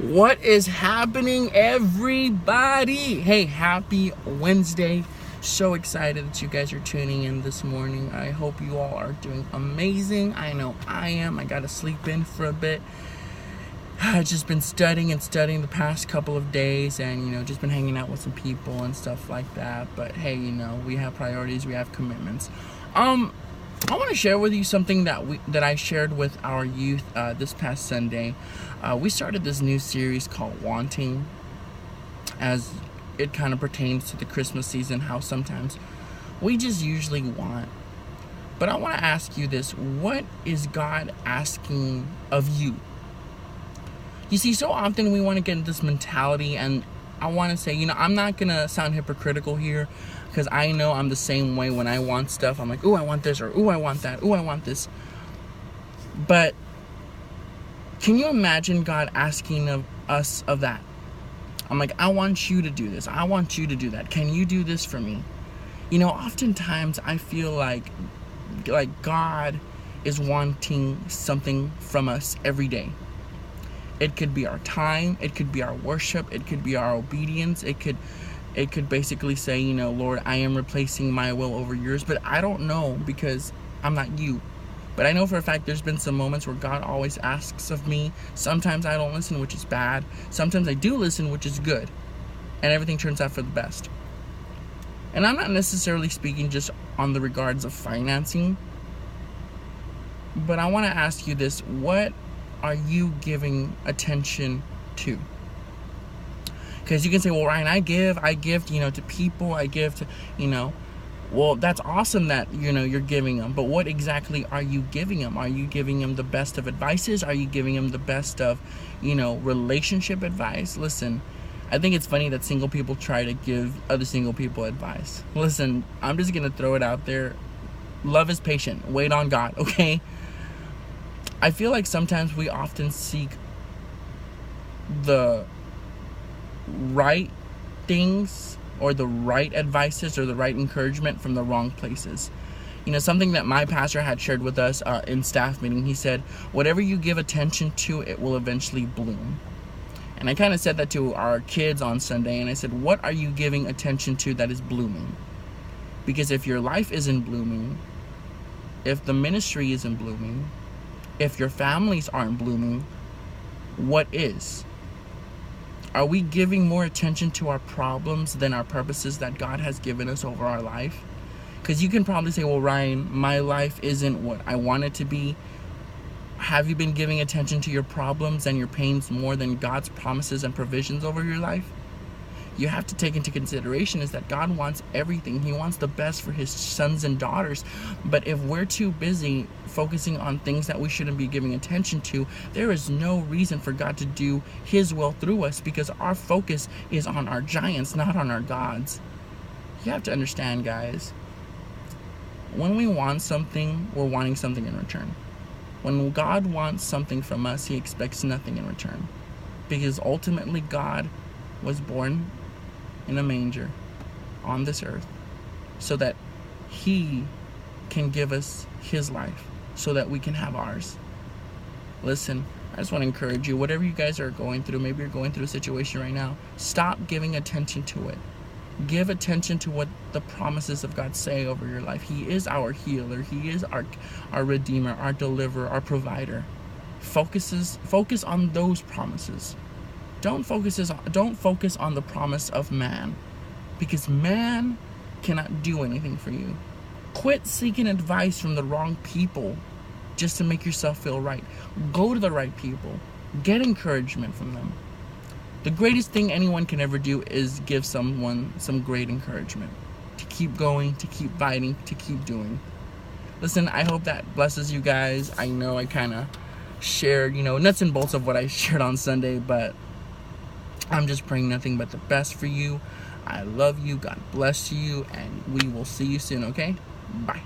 What is happening, everybody? Hey, happy Wednesday. So excited that you guys are tuning in this morning. I hope you all are doing amazing. I know I am. I got to sleep in for a bit. I've just been studying the past couple of days and, just been hanging out with some people and stuff like that. But hey, we have priorities, we have commitments. I want to share with you something that I shared with our youth this past Sunday. We started this new series called Wanting, as it kind of pertains to the Christmas season, how sometimes we just usually want. But I want to ask you this: what is God asking of you? You see, so often we want to get into this mentality, and I want to say, I'm not going to sound hypocritical here, because I know I'm the same way. When I want stuff, I'm like, ooh, I want this, or ooh, I want that, ooh, I want this. But can you imagine God asking of us of that? I'm like, I want you to do this. I want you to do that. Can you do this for me? Oftentimes I feel like God is wanting something from us every day. It could be our time, it could be our worship, it could be our obedience, it could basically say, Lord, I am replacing my will over yours. But I don't know, because I'm not you. But I know for a fact there's been some moments where God always asks of me. Sometimes I don't listen, which is bad. Sometimes I do listen, which is good. And everything turns out for the best. And I'm not necessarily speaking just on the regards of financing. But I want to ask you this: what are you giving attention to? Because you can say, well, Ryan, I give, to people, I give to, well, that's awesome that, you're giving them. But what exactly are you giving them? Are you giving them the best of advices? Are you giving them the best of, relationship advice? Listen, I think it's funny that single people try to give other single people advice. Listen, I'm just going to throw it out there. Love is patient. Wait on God, okay? I feel like sometimes we often seek the right things or the right advices or the right encouragement from the wrong places. Something that my pastor had shared with us in staff meeting, he said, whatever you give attention to, it will eventually bloom. And I kind of said that to our kids on Sunday, and I said, what are you giving attention to that is blooming? Because if your life isn't blooming, if the ministry isn't blooming, if your families aren't blooming, what is? Are we giving more attention to our problems than our purposes that God has given us over our life? Because you can probably say, well, Ryan, my life isn't what I want it to be. Have you been giving attention to your problems and your pains more than God's promises and provisions over your life? You have to take into consideration is that God wants everything. He wants the best for his sons and daughters. But if we're too busy focusing on things that we shouldn't be giving attention to, there is no reason for God to do his will through us, because our focus is on our giants, not on our gods. You have to understand, guys, when we want something, we're wanting something in return. When God wants something from us, he expects nothing in return, because ultimately God was born in a manger on this earth so that he can give us his life so that we can have ours. Listen, I just want to encourage you, whatever you guys are going through, maybe you're going through a situation right now, stop giving attention to it. Give attention to what the promises of God say over your life. He is our healer. He is our redeemer, our deliverer, our provider. Focus on those promises. Don't focus on the promise of man, because man cannot do anything for you. Quit seeking advice from the wrong people just to make yourself feel right. Go to the right people. Get encouragement from them. The greatest thing anyone can ever do is give someone some great encouragement to keep going, to keep fighting, to keep doing. Listen, I hope that blesses you guys. I know I kind of shared, nuts and bolts of what I shared on Sunday, but I'm just praying nothing but the best for you. I love you. God bless you. And we will see you soon, okay? Bye.